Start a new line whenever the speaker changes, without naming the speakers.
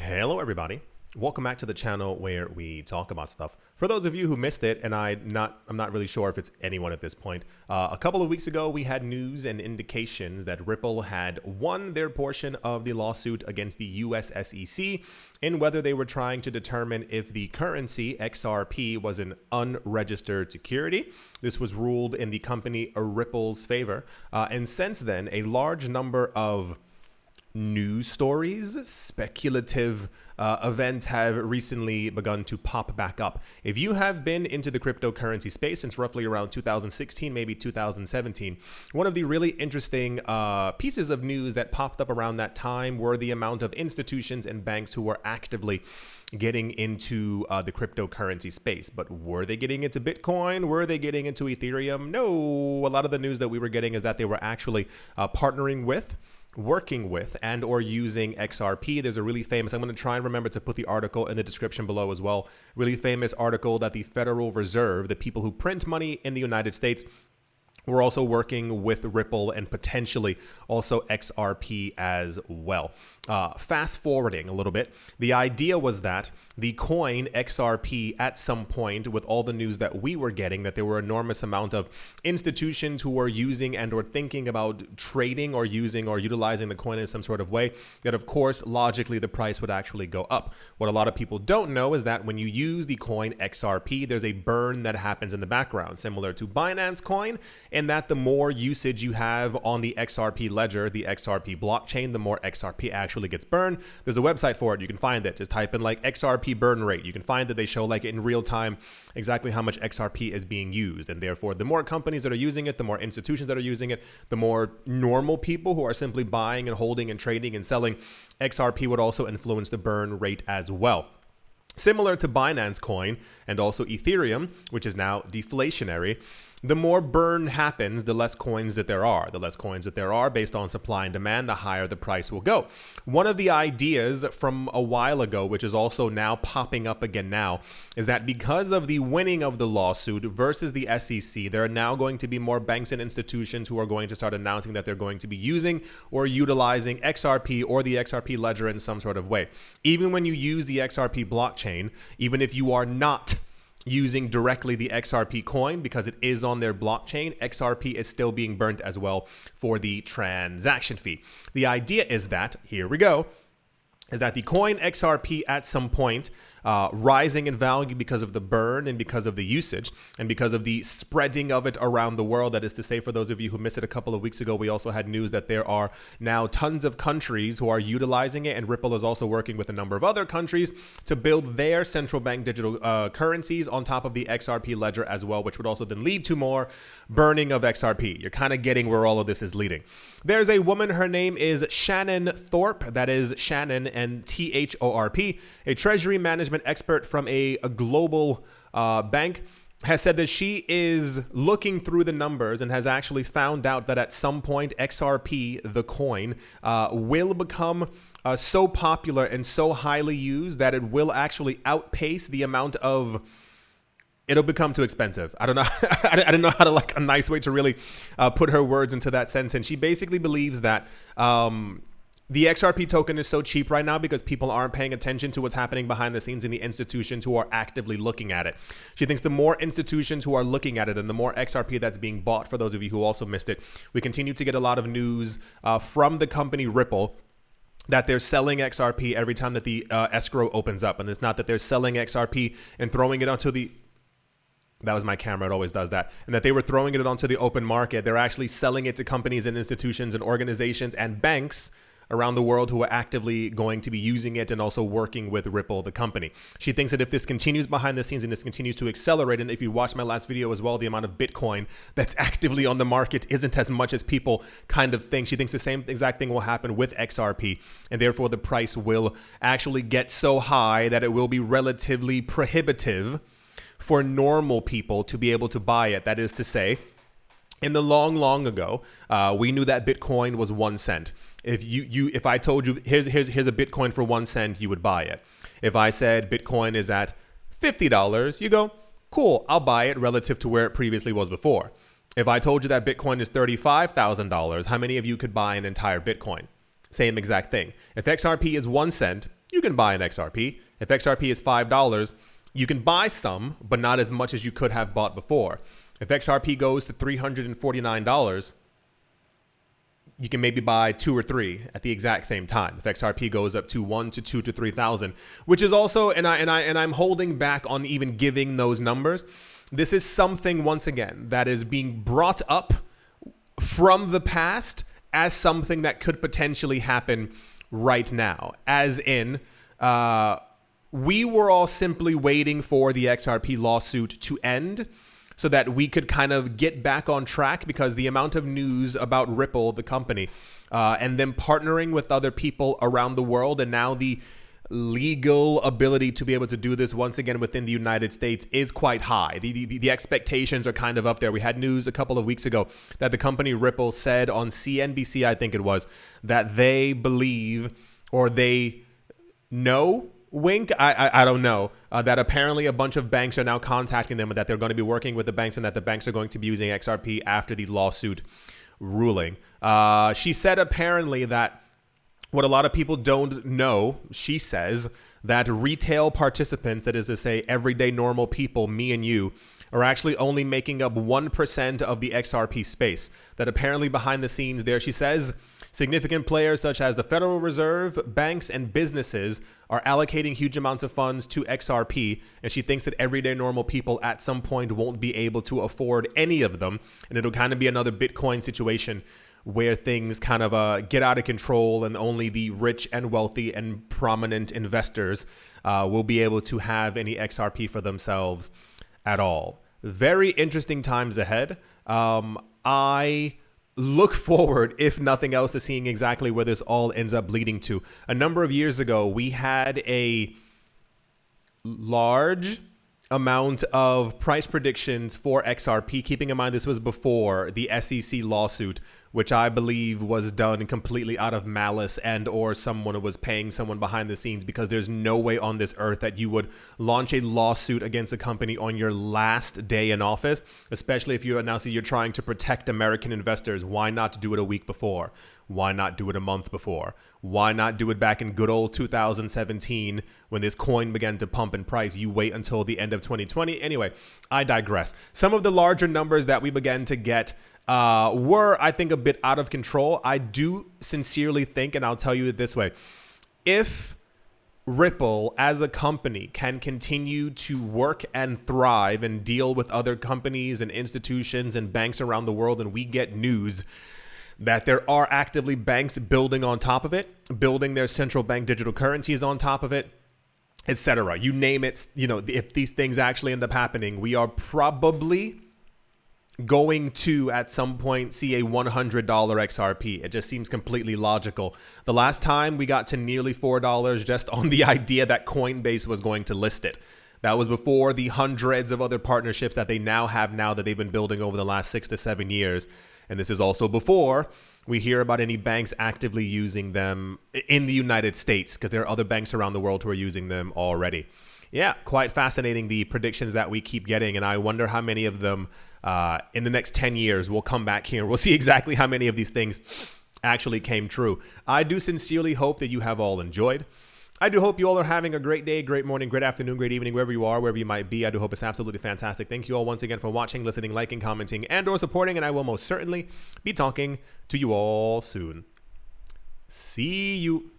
Hello everybody. Welcome back to the channel where we talk about stuff. For those of you who missed it, and I'm not really sure if it's anyone at this point, a couple of weeks ago we had news and indications that Ripple had won their portion of the lawsuit against the US SEC in whether they were trying to determine if the currency XRP was an unregistered security. This was ruled in the company Ripple's favor, and since then a large number of news stories, speculative events have recently begun to pop back up. If you have been into the cryptocurrency space since roughly around 2016, maybe 2017, one of the really interesting pieces of news that popped up around that time were the amount of institutions and banks who were actively getting into the cryptocurrency space. But were they getting into Bitcoin? Were they getting into Ethereum? No. A lot of the news that we were getting is that they were actually partnering with, working with, and or using XRP. There's a really famous, I'm going to try and remember to put the article in the description below as well, really famous article that the Federal Reserve, the people who print money in the United States, we're also working with Ripple and potentially also XRP as well. Fast forwarding a little bit, the idea was that the coin XRP at some point, with all the news that we were getting, that there were enormous amount of institutions who were using and or thinking about trading or using or utilizing the coin in some sort of way, that of course logically the price would actually go up. What a lot of people don't know is that when you use the coin XRP, there's a burn that happens in the background, similar to Binance coin, and that the more usage you have on the XRP ledger, the XRP blockchain, the more XRP actually gets burned. There's a website for it. You can find it. Just type in like XRP burn rate. You can find that they show like in real time exactly how much XRP is being used. And therefore, the more companies that are using it, the more institutions that are using it, the more normal people who are simply buying and holding and trading and selling XRP would also influence the burn rate as well. Similar to Binance coin and also Ethereum, which is now deflationary, the more burn happens, the less coins that there are. The less coins that there are based on supply and demand, the higher the price will go. One of the ideas from a while ago, which is also now popping up again now, is that because of the winning of the lawsuit versus the SEC, there are now going to be more banks and institutions who are going to start announcing that they're going to be using or utilizing XRP or the XRP ledger in some sort of way. Even when you use the XRP blockchain, even if you are not using directly the XRP coin because it is on their blockchain, XRP is still being burnt as well for the transaction fee. The idea is that, here we go, is that the coin XRP at some point rising in value because of the burn and because of the usage and because of the spreading of it around the world. That is to say, for those of you who missed it a couple of weeks ago, we also had news that there are now tons of countries who are utilizing it, and Ripple is also working with a number of other countries to build their central bank digital currencies on top of the XRP ledger as well, which would also then lead to more burning of XRP. You're kind of getting where all of this is leading. There's a woman, her name is Shannon Thorpe, that is Shannon and THORP, a treasury management expert from a global bank, has said that she is looking through the numbers and has actually found out that at some point XRP, the coin, will become so popular and so highly used that it will actually outpace the amount of, it'll become too expensive. I don't know. I didn't know how to, like, a nice way to really put her words into that sentence. She basically believes that the XRP token is so cheap right now because people aren't paying attention to what's happening behind the scenes in the institutions who are actively looking at it. She thinks the more institutions who are looking at it and the more XRP that's being bought, for those of you who also missed it, we continue to get a lot of news from the company Ripple that they're selling XRP every time that the escrow opens up. And it's not that they're selling XRP and throwing it onto the, that was my camera, it always does that, and that they were throwing it onto the open market. They're actually selling it to companies and institutions and organizations and banks around the world who are actively going to be using it and also working with Ripple, the company. She thinks that if this continues behind the scenes and this continues to accelerate, and if you watch my last video as well, the amount of Bitcoin that's actively on the market isn't as much as people kind of think. She thinks the same exact thing will happen with XRP, and therefore the price will actually get so high that it will be relatively prohibitive for normal people to be able to buy it. That is to say, in the long ago, we knew that Bitcoin was 1 cent. If I told you here's a Bitcoin for 1 cent, you would buy it. If I said Bitcoin is at $50, you go, cool, I'll buy it relative to where it previously was before. If I told you that Bitcoin is $35,000, how many of you could buy an entire Bitcoin? Same exact thing. If XRP is 1 cent you can buy an XRP. If XRP is $5, you can buy some, but not as much as you could have bought before. If XRP goes to $349, you can maybe buy 2 or 3 at the exact same time. If XRP goes up to 1 to 2 to 3,000, which is also, and I'm holding back on even giving those numbers. This is something, once again, that is being brought up from the past as something that could potentially happen right now. As in, we were all simply waiting for the XRP lawsuit to end so that we could kind of get back on track, because the amount of news about Ripple, the company, and them partnering with other people around the world, and now the legal ability to be able to do this once again within the United States is quite high. The expectations are kind of up there. We had news a couple of weeks ago that the company Ripple said on CNBC, I think it was, that they believe, or they know, wink, I don't know, that apparently a bunch of banks are now contacting them, and that they're going to be working with the banks, and that the banks are going to be using XRP after the lawsuit ruling. She said apparently that what a lot of people don't know, she says, that retail participants, that is to say everyday normal people, me and you, are actually only making up 1% of the XRP space. That apparently behind the scenes there, she says, significant players such as the Federal Reserve, banks, and businesses are allocating huge amounts of funds to XRP, and she thinks that everyday normal people at some point won't be able to afford any of them, and it'll kind of be another Bitcoin situation where things kind of get out of control, and only the rich and wealthy and prominent investors will be able to have any XRP for themselves at all. Very interesting times ahead. I look forward, if nothing else, to seeing exactly where this all ends up leading to. A number of years ago, we had a large amount of price predictions for XRP, keeping in mind this was before the SEC lawsuit, which I believe was done completely out of malice, and or someone was paying someone behind the scenes, because there's no way on this earth that you would launch a lawsuit against a company on your last day in office, especially if you announce that you're trying to protect American investors. Why not do it a week before? Why not do it a month before? Why not do it back in good old 2017 when this coin began to pump in price? You wait until the end of 2020. Anyway, I digress. Some of the larger numbers that we began to get were, I think, a bit out of control. I do sincerely think, and I'll tell you it this way, if Ripple as a company can continue to work and thrive and deal with other companies and institutions and banks around the world, and we get news that there are actively banks building on top of it, building their central bank digital currencies on top of it, etc. You name it, you know, if these things actually end up happening, we are probably going to at some point see a $100 XRP. It just seems completely logical. The last time we got to nearly $4 just on the idea that Coinbase was going to list it. That was before the hundreds of other partnerships that they now have now that they've been building over the last 6 to 7 years. And this is also before we hear about any banks actively using them in the United States, because there are other banks around the world who are using them already. Yeah, quite fascinating, the predictions that we keep getting. And I wonder how many of them in the next 10 years will come back here. We'll see exactly how many of these things actually came true. I do sincerely hope that you have all enjoyed. I do hope you all are having a great day, great morning, great afternoon, great evening, wherever you are, wherever you might be. I do hope it's absolutely fantastic. Thank you all once again for watching, listening, liking, commenting, and or supporting. And I will most certainly be talking to you all soon. See you.